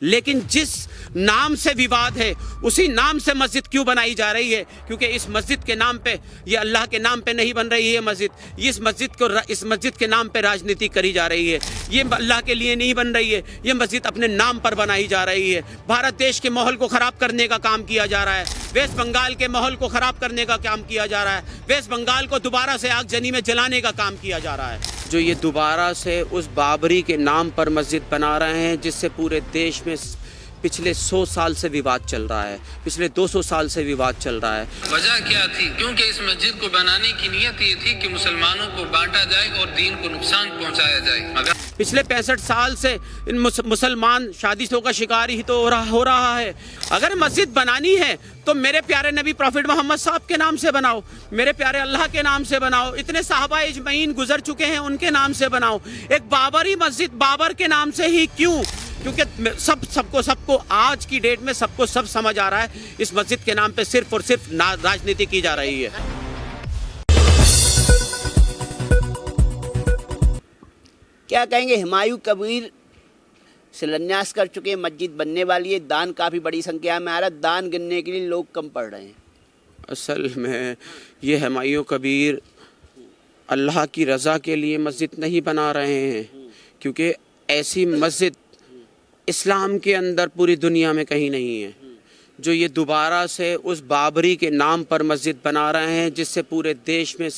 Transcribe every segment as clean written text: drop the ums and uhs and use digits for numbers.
लेकिन जिस नाम से विवाद है उसी नाम से मस्जिद क्यों बनाई जा रही है? क्योंकि इस मस्जिद के नाम पे, ये अल्लाह के नाम पे नहीं बन रही है मस्जिद। इस मस्जिद के नाम पे राजनीति करी जा रही है। ये अल्लाह के लिए नहीं बन रही है, ये मस्जिद अपने नाम पर बनाई जा रही है। भारत देश के माहौल को ख़राब करने का काम किया जा रहा है। वेस्ट बंगाल के माहौल को ख़राब करने का काम किया जा रहा है। वेस्ट बंगाल को दोबारा से आगजनी में जलाने का काम किया जा रहा है। जो ये दोबारा से उस बाबरी के नाम पर मस्जिद बना रहे हैं, जिससे पूरे देश में पिछले 100 साल से विवाद चल रहा है, पिछले 200 साल से विवाद चल रहा है। वजह क्या थी? क्योंकि इस मस्जिद को बनाने की नीयत ये थी कि मुसलमानों को बांटा जाए और दीन को नुकसान पहुंचाया जाए। अगर पिछले 65 साल से इन मुसलमान शादिशों का शिकार ही तो हो रहा है। अगर मस्जिद बनानी है तो मेरे प्यारे नबी प्रॉफिट मोहम्मद साहब के नाम से बनाओ, मेरे प्यारे अल्लाह के नाम से बनाओ। इतने साहबा इजमईन गुजर चुके हैं, उनके नाम से बनाओ। एक बाबरी मस्जिद बाबर के नाम से ही क्यों? क्योंकि सबको आज की डेट में सबको सब समझ आ रहा है, इस मस्जिद के नाम पे सिर्फ और सिर्फ राजनीति की जा रही है। क्या कहेंगे? हुमायूं कबीर शिलान्यास कर चुके हैं, मस्जिद बनने वाली है, दान काफ़ी बड़ी संख्या में आ रहा है, दान गिनने के लिए लोग कम पड़ रहे हैं। असल में ये हुमायूं कबीर अल्लाह की रज़ा के लिए मस्जिद नहीं बना रहे हैं, क्योंकि ऐसी मस्जिद इस्लाम के अंदर पूरी दुनिया में कहीं नहीं है। जो ये दोबारा से उस बाबरी के नाम पर मस्जिद बना रहे हैं, जिससे पूरे देश में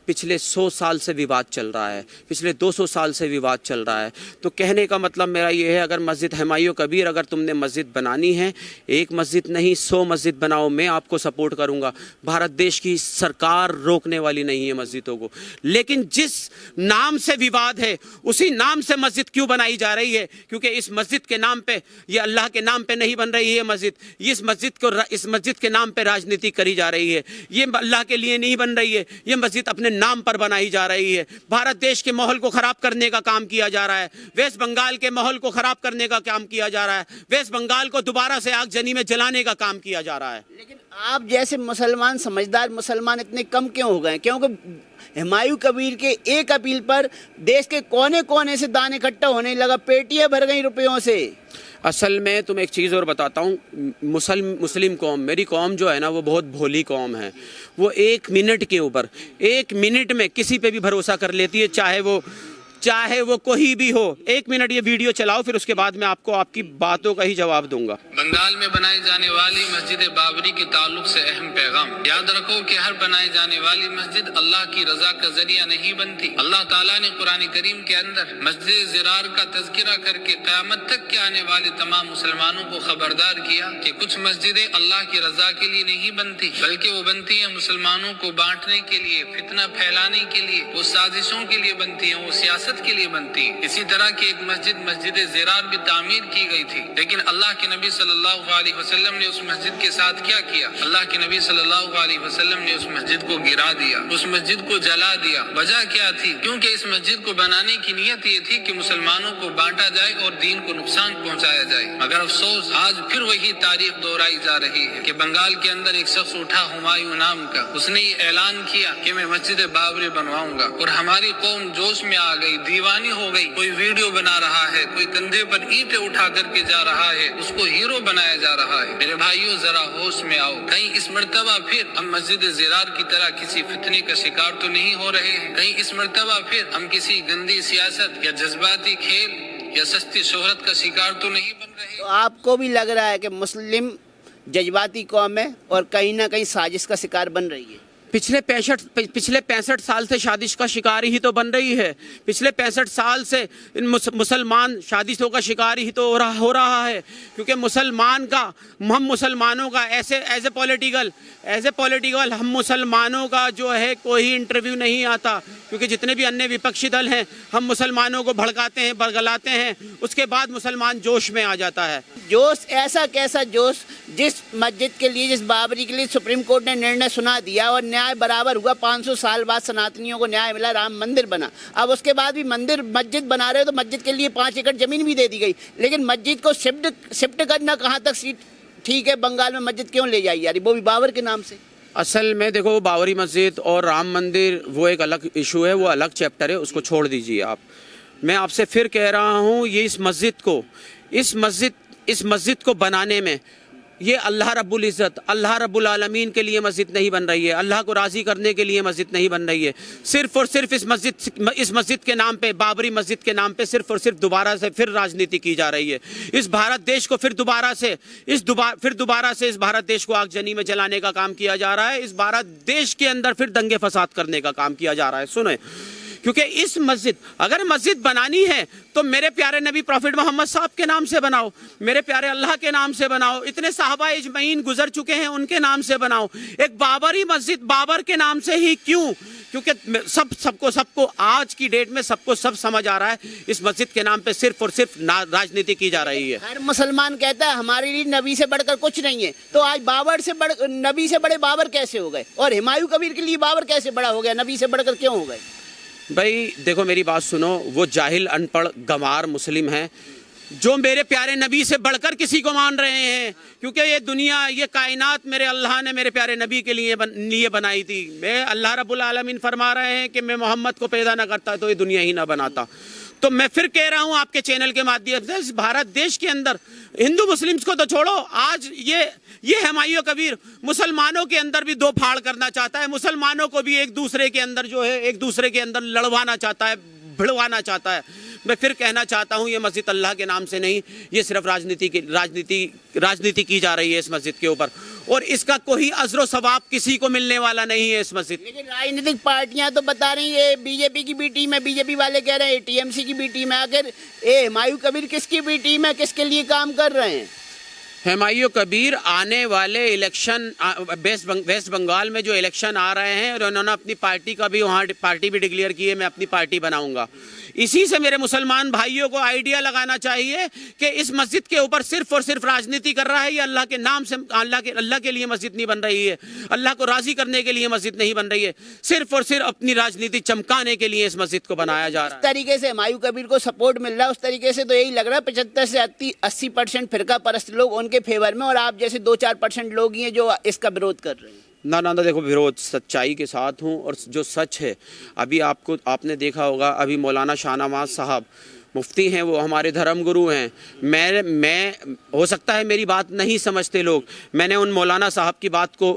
पिछले 100 साल से विवाद चल रहा है, पिछले 200 साल से विवाद चल रहा है। तो कहने का मतलब मेरा ये है, अगर मस्जिद हुमायूं कबीर, अगर तुमने मस्जिद बनानी है, एक मस्जिद नहीं 100 मस्जिद बनाओ, मैं आपको सपोर्ट करूँगा। भारत देश की सरकार रोकने वाली नहीं है मस्जिदों को। लेकिन जिस नाम से विवाद है उसी नाम से मस्जिद क्यों बनाई जा रही है? क्योंकि इस मस्जिद के नाम पे, ये अल्लाह के नाम पे नहीं बन रही है मस्जिद। इस मस्जिद के नाम पे राजनीति करी जा रही है। ये अल्लाह के लिए नहीं बन रही है, ये मस्जिद अपने नाम पर बनाई जा रही है। भारत देश के माहौल को खराब करने का काम किया जा रहा है। वेस्ट बंगाल के माहौल को खराब करने का काम किया जा रहा है। वेस्ट बंगाल को दोबारा से आगजनी में जलाने का काम किया जा रहा है। लेकिन आप जैसे मुसलमान, समझदार मुसलमान इतने कम क्यों हो गए? क्योंकि हुमायूं कबीर के एक अपील पर देश के कोने कोने से दान इकट्ठा होने लगा, पेटियां भर गई रुपयों से। असल में तुम्हें एक चीज़ और बताता हूँ, मुस्लिम कौम, मेरी कौम जो है ना, वो बहुत भोली कौम है। वो 1 मिनट के ऊपर, 1 मिनट में किसी पे भी भरोसा कर लेती है, चाहे वो कोई भी हो। 1 मिनट ये वीडियो चलाओ, फिर उसके बाद मैं आपको आपकी बातों का ही जवाब दूंगा। बंगाल में बनाई जाने वाली मस्जिद बाबरी के ताल्लुक से अहम पैगाम। याद रखो कि हर बनाई जाने वाली मस्जिद अल्लाह की रजा का जरिया नहीं बनती। अल्लाह ताला ने कुरान करीम के अंदर मस्जिद ज़िरार का तज़किरा करके क़यामत तक के आने वाले तमाम मुसलमानों को खबरदार किया कि कुछ मस्जिदें अल्लाह की रजा के लिए नहीं बनती, बल्कि वो बनती है मुसलमानों को बांटने के लिए, फितना फैलाने के लिए, वो साजिशों के लिए बनती है, वो सियासत के लिए बनती है। इसी तरह की एक मस्जिद ज़िरार भी तामीर की गई थी, लेकिन अल्लाह के नबी सल्लल्लाहु अलैहि वसल्लम ने उस मस्जिद के साथ क्या किया? अल्लाह के नबी सल्लल्लाहु अलैहि वसल्लम ने उस मस्जिद को गिरा दिया, उस मस्जिद को जला दिया। वजह क्या थी? क्योंकि इस मस्जिद को बनाने की नीयत ये थी कि मुसलमानों को बांटा जाए और दीन को नुकसान पहुंचाया जाए। मगर अफसोस, आज फिर वही तारीख दोहराई जा रही है कि बंगाल के अंदर एक शख्स उठा, हुमायूं नाम का, उसने ये ऐलान किया कि मैं मस्जिद बाबरी बनवाऊंगा, और हमारी कौम जोश में आ गई, दीवानी हो गई। कोई वीडियो बना रहा है, कोई कंधे पर ईंटें उठा करके जा रहा है, उसको हीरो बनाया जा रहा है। मेरे भाइयों, जरा होश में आओ। कहीं इस मर्तबा फिर हम मस्जिद ज़िरार की तरह किसी फितने का शिकार तो नहीं हो रहे हैं? कहीं इस मर्तबा फिर हम किसी गंदी सियासत या जज्बाती खेल या सस्ती शोहरत का शिकार तो नहीं बन रहे? तो आपको भी लग रहा है कि मुस्लिम जज्बाती कौम है और कहीं ना कहीं साजिश का शिकार बन रही है? पिछले 65 साल से शादिश का शिकार ही तो बन रही है। पिछले 65 साल से इन मुसलमान शादिशों का शिकार ही तो हो रहा है, क्योंकि हम मुसलमानों का एज ए पॉलिटिकल हम मुसलमानों का जो है कोई इंटरव्यू नहीं आता, क्योंकि जितने भी अन्य विपक्षी दल हैं, हम मुसलमानों को भड़काते हैं, बरगलाते हैं, उसके बाद मुसलमान जोश में आ जाता है। जोश ऐसा कैसा जोश? जिस मस्जिद के लिए, जिस बाबरी के लिए सुप्रीम कोर्ट ने निर्णय सुना दिया और न्याय बराबर हुआ, 500 साल बाद सनातनियों को न्याय मिला, राम मंदिर बना। अब उसके बाद भी मस्जिद बना रहे हो तो मस्जिद के लिए 5 एकड़ जमीन भी दे दी गई, लेकिन मस्जिद को शिफ्ट करना कहाँ तक ठीक है? बंगाल में मस्जिद क्यों ले जाई जा रही, वो भी बाबर के नाम से? असल में देखो, बाबरी मस्जिद और राम मंदिर वो एक अलग इशू है, वो अलग चैप्टर है, उसको छोड़ दीजिए आप। मैं आपसे फिर कह रहा हूँ, ये इस मस्जिद इस मस्जिद को बनाने में ये अल्लाह रब्बुल इज़्ज़त, अल्लाह रब्बुल आलमीन के लिए मस्जिद नहीं बन रही है, अल्लाह को राज़ी करने के लिए मस्जिद नहीं बन रही है। सिर्फ़ और सिर्फ इस मस्जिद के नाम पे, बाबरी मस्जिद के नाम पे सिर्फ़ और सिर्फ दोबारा से फिर राजनीति की जा रही है। इस भारत देश को फिर दोबारा से इस भारत देश को आगजनी में जलाने का काम किया जा रहा है। इस भारत देश के अंदर फिर दंगे फसाद करने का काम किया जा रहा है। सुने, क्योंकि इस मस्जिद, अगर मस्जिद बनानी है तो मेरे प्यारे नबी प्रॉफिट मोहम्मद साहब के नाम से बनाओ, मेरे प्यारे अल्लाह के नाम से बनाओ, इतने साहबा इजमईन गुजर चुके हैं उनके नाम से बनाओ। एक बाबरी मस्जिद बाबर के नाम से ही क्यों? क्योंकि सबको आज की डेट में सबको सब समझ आ रहा है इस मस्जिद के नाम पे सिर्फ और सिर्फ राजनीति की जा रही है। हर मुसलमान कहता है हमारे लिए नबी से बढ़कर कुछ नहीं है, तो आज नबी से बड़े बाबर कैसे हो गए? और हुमायूं कबीर के लिए बाबर कैसे बड़ा हो गया? नबी से बढ़कर क्यों हो गए? भाई देखो, मेरी बात सुनो, वो जाहिल अनपढ़ गंवार मुस्लिम हैं जो मेरे प्यारे नबी से बढ़कर किसी को मान रहे हैं, क्योंकि ये दुनिया, ये कायनात मेरे अल्लाह ने मेरे प्यारे नबी के लिए बनाई थी। मैं अल्लाह रब्बुल आलमीन फरमा रहे हैं कि मैं मोहम्मद को पैदा ना करता तो ये दुनिया ही ना बनाता। तो मैं फिर कह रहा हूं आपके चैनल के माध्यम से, इस भारत देश के अंदर हिंदू मुस्लिम्स को तो छोड़ो, आज ये हुमायूं कबीर मुसलमानों के अंदर भी दो फाड़ करना चाहता है, मुसलमानों को भी एक दूसरे के अंदर लड़वाना चाहता है, भिड़वाना चाहता है। मैं फिर कहना चाहता हूं, ये मस्जिद अल्लाह के नाम से नहीं, ये सिर्फ राजनीति की जा रही है इस मस्जिद के ऊपर, और इसका कोई अजर सवाब किसी को मिलने वाला नहीं है इस मस्जिद। लेकिन राजनीतिक पार्टियां तो बता रही है बीजेपी की बी टीम है, बीजेपी वाले कह रहे हैं टीएमसी की बी टीम है। आखिर हुमायूं कबीर किसकी बी टीम है, किसके लिए काम कर रहे हैं? हुमायूं कबीर आने वाले इलेक्शन, वेस्ट बंगाल में जो इलेक्शन आ रहे हैं, और उन्होंने अपनी पार्टी का भी वहाँ पार्टी भी डिक्लेयर की है, मैं अपनी पार्टी बनाऊंगा। इसी से मेरे मुसलमान भाइयों को आइडिया लगाना चाहिए कि इस मस्जिद के ऊपर सिर्फ और सिर्फ राजनीति कर रहा है। ये अल्लाह के नाम से, अल्लाह के लिए मस्जिद नहीं बन रही है, अल्लाह को राजी करने के लिए मस्जिद नहीं बन रही है, सिर्फ और सिर्फ अपनी राजनीति चमकाने के लिए इस मस्जिद को बनाया जा रहा है। इस तरीके से हुमायूं कबीर को सपोर्ट मिल रहा है, उस तरीके से तो यही लग रहा है 75 से 80% फिरका परस्त लोग उनके फेवर में, और आप जैसे 2-4% लोग ही हैं जो इसका विरोध कर रहे हैं। ना देखो, विरोध सच्चाई के साथ हूँ, और जो सच है, अभी आपने देखा होगा, अभी मौलाना शाहनवाज साहब मुफ्ती हैं, वो हमारे धर्म गुरु हैं। मैं हो सकता है मेरी बात नहीं समझते लोग, मैंने उन मौलाना साहब की बात को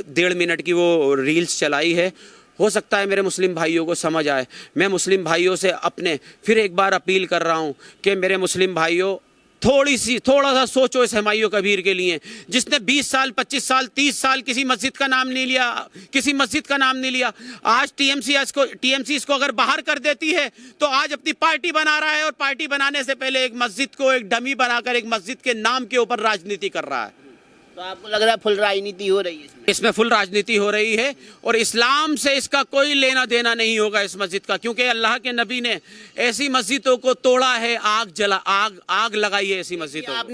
1.5 मिनट की वो रील्स चलाई है, हो सकता है मेरे मुस्लिम भाइयों को समझ आए। मैं मुस्लिम भाइयों से अपने फिर एक बार अपील कर रहा हूँ कि मेरे मुस्लिम भाइयों, थोड़ा सा सोचो इस हुमायूं कबीर के लिए, जिसने 20 साल, 25 साल, 30 साल किसी मस्जिद का नाम नहीं लिया। आज टीएमसी इसको अगर बाहर कर देती है तो आज अपनी पार्टी बना रहा है, और पार्टी बनाने से पहले एक मस्जिद को एक डमी बनाकर एक मस्जिद के नाम के ऊपर राजनीति कर रहा है। तो आपको लग रहा है फुल राजनीति हो रही है इसमें फुल राजनीति हो रही है, और इस्लाम से इसका कोई लेना देना नहीं होगा इस मस्जिद का, क्योंकि अल्लाह के नबी ने ऐसी मस्जिदों को तोड़ा है, आग लगाई है ऐसी मस्जिदों को।